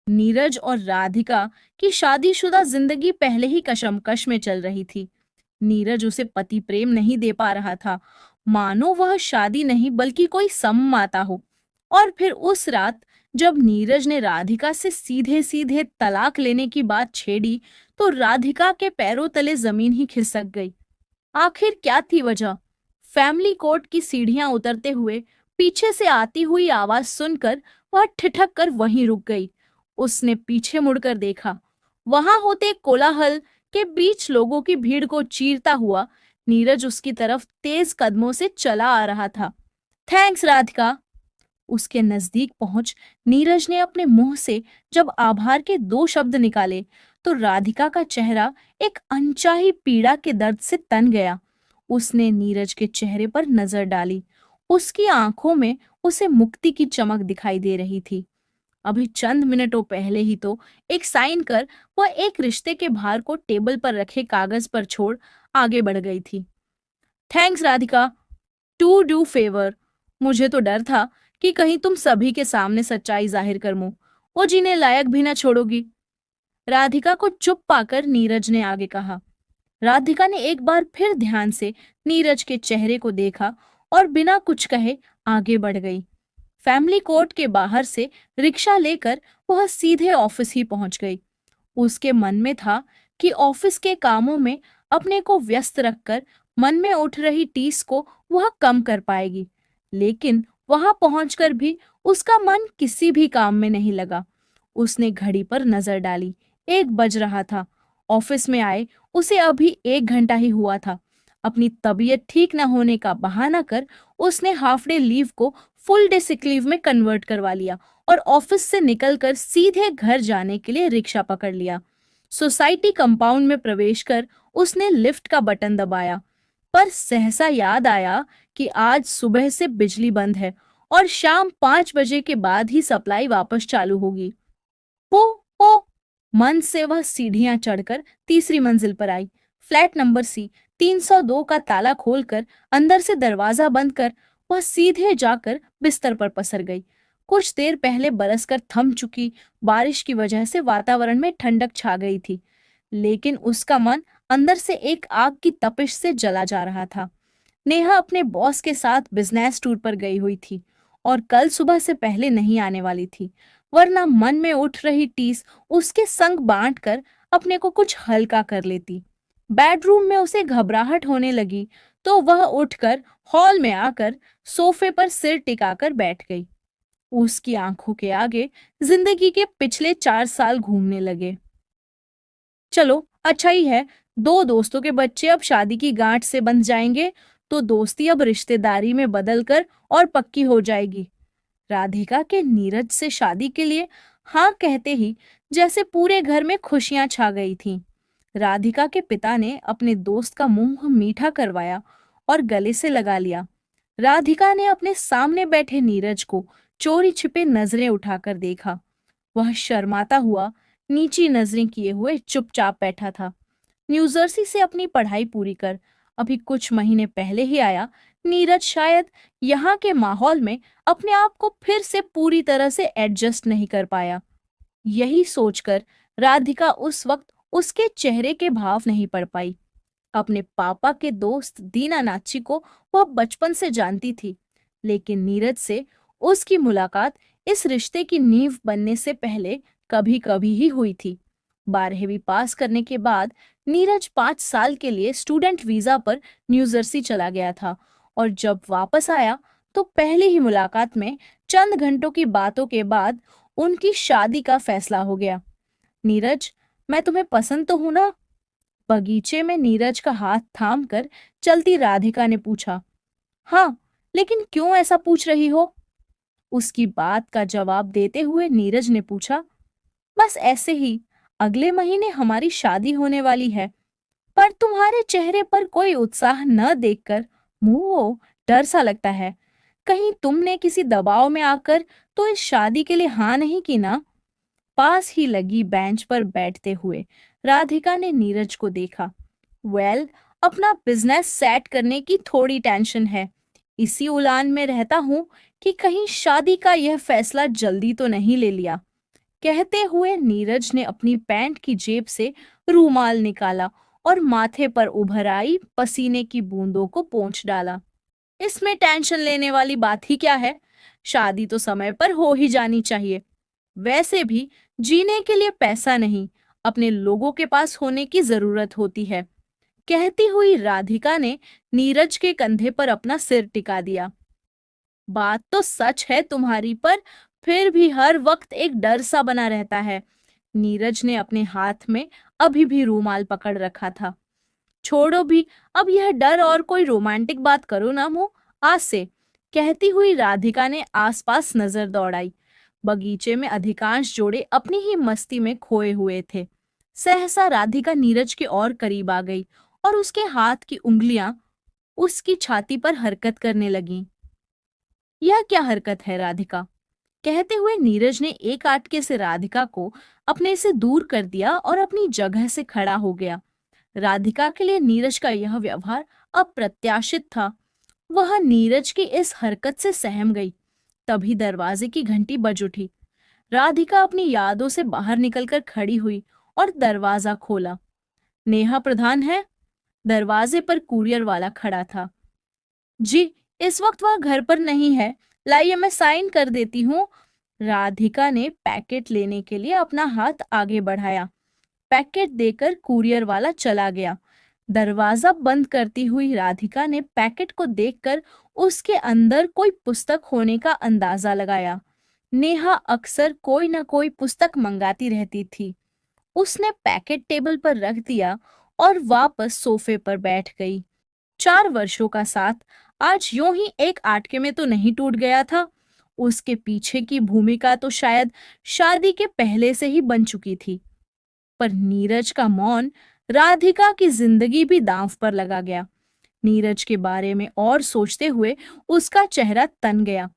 नीरज और राधिका की शादीशुदा जिंदगी पहले ही कशमकश में चल रही थी। नीरज उसे पति प्रेम नहीं दे पा रहा था, मानो वह शादी नहीं बल्कि कोई सममाता हो। और फिर उस रात जब नीरज ने राधिका से सीधे सीधे तलाक लेने की बात छेड़ी, तो राधिका के पैरों तले जमीन ही खिसक गई। आखिर क्या थी वजह? फैमिली कोर्ट की सीढ़ियां उतरते हुए पीछे से आती हुई आवाज सुनकर वह ठिठक कर वहीं रुक गई। उसने पीछे मुड़कर देखा। वहां होते कोलाहल के बीच लोगों की भीड़ को चीरता हुआ नीरज उसकी तरफ तेज कदमों से चला आ रहा था। थैंक्स राधिका। उसके नजदीक पहुंच नीरज ने अपने मुंह से जब आभार के दो शब्द निकाले, तो राधिका का चेहरा एक अनचाही पीड़ा के दर्द से तन गया। उसने नीरज के चेहरे पर नजर डाली। उसकी आंखों में उसे मुक्ति की चमक दिखाई दे रही थी। अभी चंद मिनटों पहले ही तो एक साइन कर वह एक रिश्ते के भार को टेबल पर रखे कागज पर छोड़ आगे बढ़ गई थी। Thanks Radhika, to do favour. मुझे तो डर था कि कहीं तुम सभी के सामने सच्चाई जाहिर कर मुंह वो जीने लायक भी ना छोड़ोगी। राधिका को चुप पाकर नीरज ने आगे कहा। राधिका ने एक बार फिर ध्यान से नीरज के चेहरे को देखा और बिना कुछ कहे आगे बढ़ गई। फैमिली कोर्ट के बाहर से रिक्शा लेकर वह सीधे ऑफिस ही पहुंच गई। उसके मन में था कि ऑफिस के कामों में अपने को व्यस्त रखकर मन में उठ रही टीस को वह कम कर पाएगी, लेकिन वहां पहुंचकर भी उसका मन किसी भी काम में नहीं लगा। उसने घड़ी पर नजर डाली। 1 बज रहा था। ऑफिस में आए उसे अभी 1 घंटा ही हुआ था। अपनी तबीयत ठीक न होने का बहाना कर उसने हाफ डे लीव को फुल डे सिक लीव में कन्वर्ट करवा लिया और ऑफिस से निकलकर सीधे घर जाने के लिए रिक्शा पकड़ लिया। सोसाइटी कंपाउंड में प्रवेश कर उसने लिफ्ट का बटन दबाया, पर सहसा याद आया कि आज सुबह से बिजली बंद है और शाम 5 बजे के बाद ही सप्लाई वापस चालू होगी। पो पो मन से वह सीढ़ियां चढ़कर तीसरी मंजिल पर आई। फ्लैट नंबर सी 302 का ताला खोलकर अंदर से दरवाजा बंद कर वह सीधे जाकर बिस्तर पर पसर गई। कुछ देर पहले बरसकर थम चुकी बारिश की वजह से वातावरण में ठंडक छा गई थी, लेकिन उसका मन अंदर से एक आग की तपिश से जला जा रहा था। नेहा अपने बॉस के साथ बिजनेस टूर पर गई हुई थी और कल सुबह से पहले नहीं आने वाली थी, वरना मन में उठ रही टीस उसके संग बांटकर अपने को कुछ हल्का कर लेती। बेडरूम में उसे घबराहट होने लगी तो वह उठकर हॉल में आकर सोफे पर सिर टिकाकर बैठ गई। उसकी आंखों के आगे जिंदगी के पिछले 4 साल घूमने लगे। चलो अच्छा ही है, दो दोस्तों के बच्चे अब शादी की गांठ से बंध जाएंगे तो दोस्ती अब रिश्तेदारी में बदलकर और पक्की हो जाएगी। राधिका के नीरज से शादी के लिए हाँ कहते ही जैसे पूरे घर में खुशियां छा गई थीं। राधिका के पिता ने अपने दोस्त का मुंह मीठा करवाया और गले से लगा लिया। राधिका ने अपने सामने बैठे नीरज को चोरी छिपे नजरें उठाकर देखा। वह शर्माता हुआ नीची नजरें किए हुए चुपचाप बैठा था। न्यू जर्सी से अपनी पढ़ाई पूरी कर अभी कुछ महीने पहले ही आया, नीरज शायद यहाँ के माहौल में अपने आप को फिर से पूरी तरह से एडजस्ट नहीं कर पाया। यही सोचकर राधिका उस वक्त उसके चेहरे के भाव नहीं पढ़ पाई। अपने पापा के दोस्त दीना नाची को वह बचपन से जानती थी, लेकिन नीरज से उसकी मुलाकात इस रिश्ते की नींव बनने से पहले कभी कभी ही हुई थी। 12वीं पास करने के बाद नीरज 5 साल के लिए स्टूडेंट वीजा पर न्यू जर्सी चला गया था और जब वापस आया तो पहली ही मुलाकात में चंद घंटों की बातों के बाद उनकी शादी का फैसला हो गया। नीरज, मैं तुम्हें पसंद तो हूं ना? बगीचे में नीरज का हाथ थाम कर चलती राधिका ने पूछा। हाँ, लेकिन क्यों ऐसा पूछ रही हो? उसकी बात का जवाब देते हुए नीरज ने पूछा। बस ऐसे ही, अगले महीने हमारी शादी होने वाली है, पर तुम्हारे चेहरे पर कोई उत्साह न देखकर मुंह डर सा लगता है। कहीं तुमने किसी दबाव में आकर तो इस शादी के लिए हाँ नहीं की ना? पास ही लगी बेंच पर बैठते हुए राधिका ने नीरज को देखा। अपना बिजनेस सेट करने की थोड़ी टेंशन है। इसी उलान में रहता हूँ कि कहीं शादी का यह फैसला जल्दी तो नहीं ले लिया। कहते हुए नीरज ने अपनी पैंट की जेब से रूमाल निकाला और माथे पर उभर आई पसीने की बूंदों को पोंछ डाला। इसमें टेंशन लेने वाली बात ही क्या है? शादी तो समय पर हो ही जानी चाहिए। वैसे भी जीने के लिए पैसा नहीं, अपने लोगों के पास होने की जरूरत होती है। कहती हुई राधिका ने नीरज के कंधे पर अपना सिर टिका दिया। बात तो सच है तुम्हारी, पर फिर भी हर वक्त एक डर सा बना रहता है। नीरज ने अपने हाथ में अभी भी रूमाल पकड़ रखा था। छोड़ो भी, अब यह डर और कोई रोमांटिक बात करो ना मो, आज से। कहती हुई राधिका ने आसपास नजर दौड़ाई। बगीचे में अधिकांश जोड़े अपनी ही मस्ती में खोए हुए थे। सहसा राधिका नीरज के और करीब आ गई और उसके हाथ की उंगलियां उसकी छाती पर हरकत करने लगीं। यह क्या हरकत है राधिका? कहते हुए नीरज ने एक आटके से राधिका को अपने से दूर कर दिया और अपनी जगह से खड़ा हो गया। राधिका के लिए नीरज का यह व्यवहार अप्रत्याशित था। वह नीरज की इस हरकत से सहम गई। तभी दरवाजे की घंटी बज उठी। राधिका अपनी यादों से बाहर निकलकर खड़ी हुई और दरवाजा खोला। नेहा प्रधान है? दरवाजे पर कुरियर वाला खड़ा था। जी, इस वक्त वह घर पर नहीं है। लाइए मैं साइन कर देती हूँ। राधिका ने पैकेट लेने के लिए अपना हाथ आगे बढ़ाया। पैकेट देकर कुरियर वाला चला गया। दरवाजा बंद करती हुई राधिका ने पैकेट को देखकर उसके अंदर कोई पुस्तक होने का अंदाजा लगाया। नेहा अक्सर कोई न कोई पुस्तक मंगाती रहती थी। उसने पैकेट टेबल पर रख दिया और वापस सोफे पर बैठ गई। 4 वर्षों का साथ आज यूं ही एक आटके में तो नहीं टूट गया था। उसके पीछे की भूमिका तो शायद शादी के पहले से ही बन चुकी थी। पर नीरज का मौन राधिका की जिंदगी भी दांव पर लगा गया। नीरज के बारे में और सोचते हुए उसका चेहरा तन गया।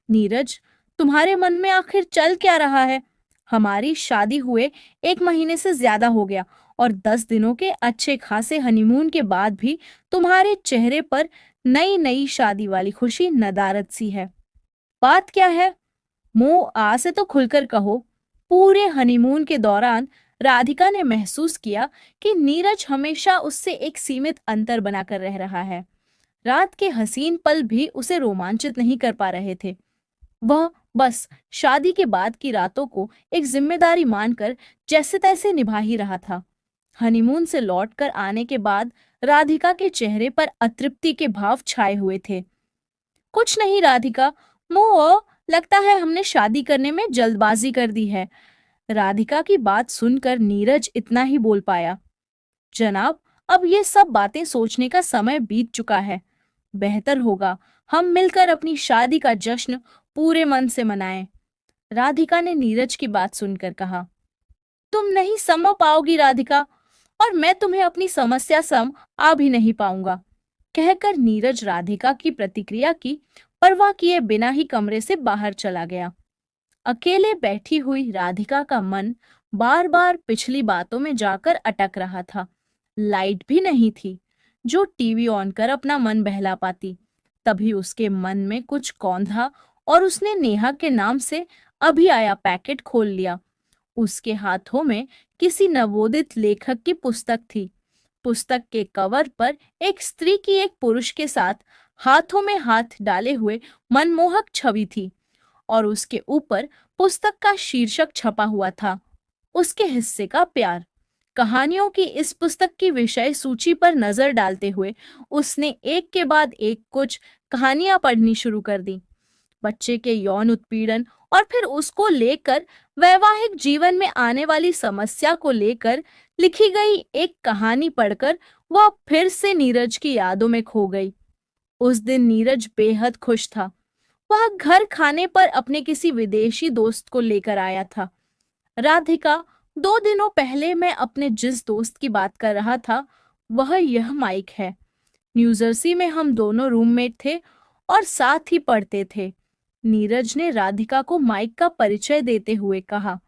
नीरज, तुम्हारे मन में आखिर चल क्या रहा है? हमारी शादी हुए 1 महीने से ज्यादा हो गया और 10 दिनों के अच्छे खासे हनीमून के बाद भी तुम्हारे चेहरे पर नई नई शादी वाली खुशी नदारद सी है। बात क्या है? मुंह आ से तो खुलकर कहो। पूरे हनीमून के दौरान राधिका ने महसूस किया कि नीरज हमेशा उससे एक सीमित अंतर बनाकर रह रहा है। रात के हसीन पल भी उसे रोमांचित नहीं कर पा रहे थे। वह बस शादी के बाद की रातों को एक जिम्मेदारी मानकर जैसे तैसे निभा ही रहा था। हनीमून से लौटकर आने के बाद राधिका के चेहरे पर अतृप्ति के भाव छाए हुए थे। कुछ नहीं राधिका, मोह, लगता है हमने शादी करने में जल्दबाजी कर दी है। राधिका की बात सुनकर नीरज इतना ही बोल पाया। जनाब, अब ये सब बातें सोचने का समय बीत चुका है। बेहतर होगा हम मिलकर अपनी शादी का जश्न पूरे मन से मनाएं। राधिका ने नीरज की बात सुनकर कहा। तुम नहीं समझ पाओगी राधिका, और मैं तुम्हें अपनी समस्या सम आ भी नहीं पाऊंगा। कहकर नीरज राधिका की प्रतिक्रिया की परवाह किए बिना ही कमरे से बाहर चला गया। अकेले बैठी हुई राधिका का मन बार बार पिछली बातों में जाकर अटक रहा था। लाइट भी नहीं थी जो टीवी ऑन कर अपना मन बहला पाती। तभी उसके मन में कुछ कौंधा और उसने नेहा के नाम से अभी आया पैकेट खोल लिया। उसके हाथों में किसी नवोदित लेखक की पुस्तक थी। पुस्तक के कवर पर एक स्त्री की एक पुरुष के साथ हाथों में हाथ डाले हुए मनमोहक छवि थी और उसके ऊपर पुस्तक का शीर्षक छपा हुआ था, उसके हिस्से का प्यार। कहानियों की इस पुस्तक की विषय सूची पर नजर डालते हुए उसने एक के बाद एक कुछ कहानियां पढ़नी शुरू कर दी। बच्चे के यौन उत्पीड़न और फिर उसको लेकर वैवाहिक जीवन में आने वाली समस्या को लेकर लिखी गई एक कहानी पढ़कर वह फिर से नीरज की यादों में खो गई। उस दिन नीरज बेहद खुश था। वह घर खाने पर अपने किसी विदेशी दोस्त को लेकर आया था। राधिका, 2 दिनों पहले मैं अपने जिस दोस्त की बात कर रहा था वह यह माइक है। न्यूजर्सी में हम दोनों रूममेट थे और साथ ही पढ़ते थे। नीरज ने राधिका को माइक का परिचय देते हुए कहा।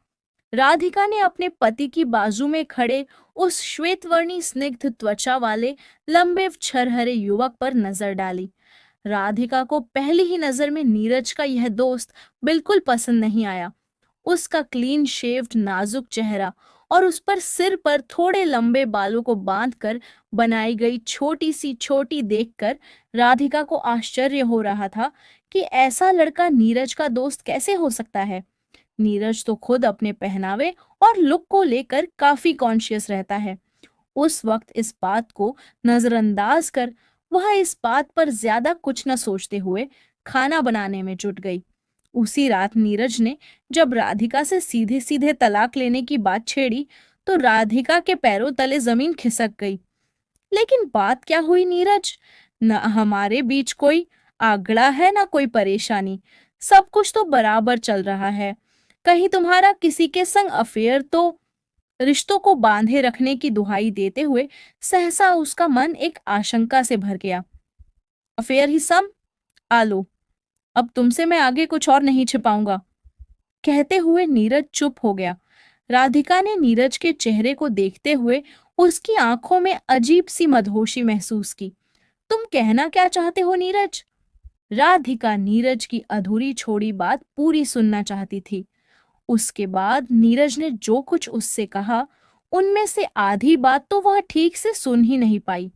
राधिका ने अपने पति की बाजू में खड़े उस श्वेतवर्णी स्निग्ध त्वचा वाले लंबे छरहरे युवक पर नजर डाली। राधिका को पहली ही नजर में नीरज का यह दोस्त बिल्कुल पसंद नहीं आया। उसका क्लीन शेव्ड नाजुक चेहरा और उस पर सिर पर थोड़े लंबे बालों को बांधकर बनाई गई छोटी सी चोटी देखकर राधिका को आश्चर्य हो रहा था कि ऐसा लड़का नीरज का दोस्त कैसे हो सकता है। नीरज तो खुद अपने पहनावे और लुक को लेकर काफी कॉन्शियस रहता है। उस वक्त इस बात को नजरअंदाज कर वह इस बात पर ज्यादा कुछ न सोचते हुए खाना बनाने में जुट गई। उसी रात नीरज ने जब राधिका से सीधे सीधे तलाक लेने की बात छेड़ी तो राधिका के पैरों तले जमीन खिसक गई। लेकिन बात क्या हुई नीरज? न हमारे बीच कोई आगड़ा है ना कोई परेशानी, सब कुछ तो बराबर चल रहा है। कहीं तुम्हारा किसी के संग अफेयर तो? रिश्तों को बांधे रखने की दुहाई देते हुए सहसा उसका मन एक आशंका से भर गया। अफेयर ही सब? आलो, अब तुमसे मैं आगे कुछ और नहीं छिपाऊंगा। कहते हुए नीरज चुप हो गया। राधिका ने नीरज के चेहरे को देखते हुए उसकी आंखों में अजीब सी मदहोशी महसूस की। तुम कहना क्या चाहते हो नीरज? राधिका नीरज की अधूरी छोड़ी बात पूरी सुनना चाहती थी। उसके बाद नीरज ने जो कुछ उससे कहा उनमें से आधी बात तो वह ठीक से सुन ही नहीं पाई।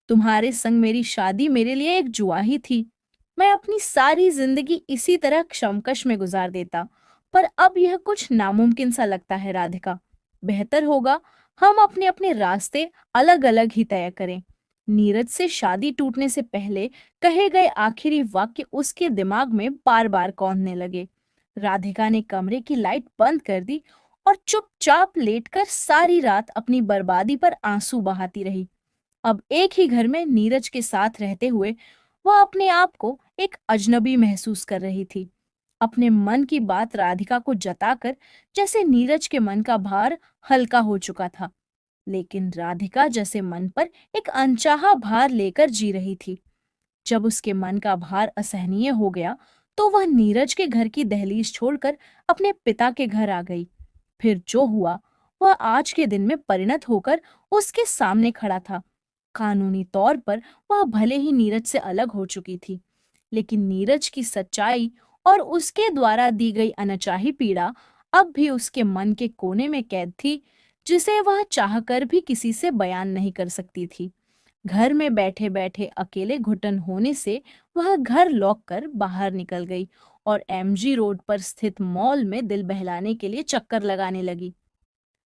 तुम्हारे संग मेरी शादी मेरे लिए एक जुआ ही थी। मैं अपनी सारी जिंदगी इसी तरह क्षमकश में गुजार देता, पर अब यह कुछ नामुमकिन सा लगता है राधिका। बेहतर होगा हम अपने अपने रास्ते अलग अलग ही तय करें। नीरज से शादी टूटने से पहले कहे गए आखिरी वाक्य उसके दिमाग में बार बार कौंधने लगे। राधिका ने कमरे की लाइट बंद कर दी और चुपचाप लेटकर सारी रात अपनी बर्बादी पर आंसू बहाती रही। अब एक ही घर में नीरज के साथ रहते हुए वह अपने आप को एक अजनबी महसूस कर रही थी। अपने मन की बात राधिका को जताकर जैसे नीरज के मन का भार हल्का हो चुका था, लेकिन राधिका जैसे मन पर एक अनचाहा भार लेकर जी रही थी। जब उसके मन का भार असहनीय हो गया तो वह नीरज के घर की दहलीज छोड़कर अपने पिता के घर आ गई। फिर जो हुआ वह आज के दिन में परिणत होकर उसके सामने खड़ा था। कानूनी तौर पर वह भले ही नीरज से अलग हो चुकी थी, लेकिन नीरज की सच्चाई और उसके द्वारा दी गई अनचाही पीड़ा अब भी उसके मन के कोने में कैद थी, जिसे वह चाहकर भी किसी से बयान नहीं कर सकती थी। घर में बैठे बैठे अकेले घुटन होने से वह घर लॉक कर बाहर निकल गई और एमजी रोड पर स्थित मॉल में दिल बहलाने के लिए चक्कर लगाने लगी।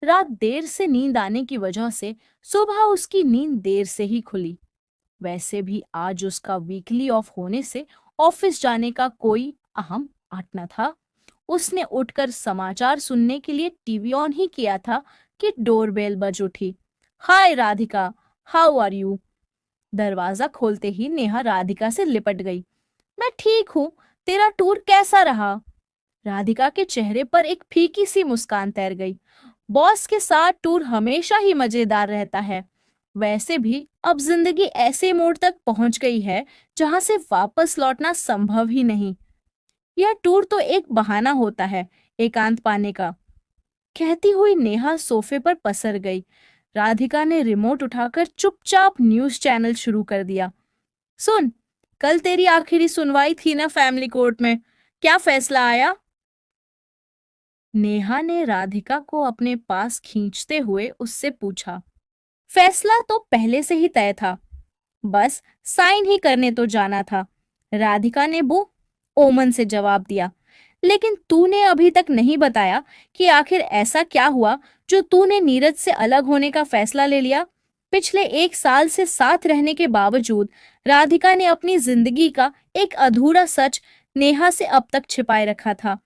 रात देर से नींद आने की वजह से सुबह उसकी नींद देर से ही खुली। वैसे भी आज उसका वीकली ऑफ होने से ऑफिस जाने का कोई अहम आट न था। उसने उठकर समाचार सुनने के लिए टीवी ऑन ही किया था कि डोरबेल बज उठी। हाय राधिका, हाउ आर यू? दरवाजा खोलते ही नेहा राधिका से लिपट गई। मैं ठीक हूँ, तेरा टूर कैसा रहा? राधिका के चेहरे पर एक फीकी सी मुस्कान तैर गई। बॉस के साथ टूर हमेशा ही मजेदार रहता है। वैसे भी अब जिंदगी ऐसे मोड़ तक पहुंच गई है जहां से वापस लौटना संभव ही नहीं। यह टूर तो एक बहाना होता है एकांत पाने का। कहती हुई नेहा सोफे पर पसर गई। राधिका ने रिमोट उठाकर चुपचाप न्यूज चैनल शुरू कर दिया। सुन, कल तेरी आखिरी सुनवाई थी ना फैमिली कोर्ट में, क्या फैसला आया? नेहा ने राधिका को अपने पास खींचते हुए उससे पूछा। फैसला तो पहले से ही तय था, बस साइन ही करने तो जाना था, राधिका ने ओमन से जवाब दिया। लेकिन तूने अभी तक नहीं बताया कि आखिर ऐसा क्या हुआ जो तूने नीरज से अलग होने का फैसला ले लिया। पिछले 1 साल से साथ रहने के बावजूद राधिका ने अपनी जिंदगी का एक अधूरा सच नेहा से अब तक छिपाए रखा था।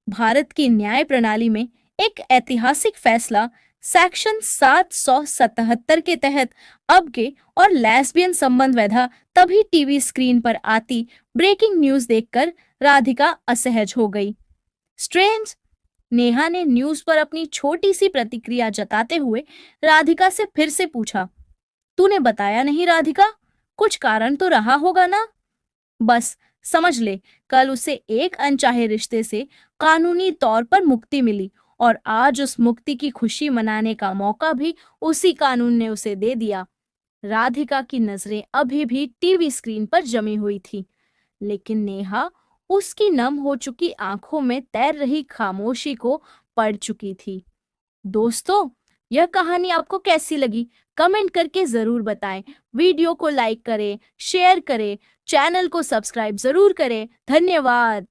भारत की न्याय प्रणाली में एक ऐतिहासिक फैसला सेक्शन 777 के तहत अब गे और लेस्बियन संबंध वैधा तभी टीवी स्क्रीन पर आती ब्रेकिंग न्यूज देखकर राधिका असहज हो गई। स्ट्रेंज, नेहा ने न्यूज पर अपनी छोटी सी प्रतिक्रिया जताते हुए राधिका से फिर से पूछा। तूने बताया नहीं राधिका, कुछ कारण तो रहा होगा ना? बस समझ ले, कल उसे एक अनचाहे रिश्ते से कानूनी तौर पर मुक्ति मिली और आज उस मुक्ति की खुशी मनाने का मौका भी उसी कानून ने उसे दे दिया। राधिका की नजरें अभी भी टीवी स्क्रीन पर जमी हुई थी, लेकिन नेहा उसकी नम हो चुकी आंखों में तैर रही खामोशी को पढ़ चुकी थी। दोस्तों, यह कहानी आपको कैसी लगी? कमेंट करके जरूर बताएं। वीडियो को लाइक करें, शेयर करें, चैनल को सब्सक्राइब जरूर करें। धन्यवाद।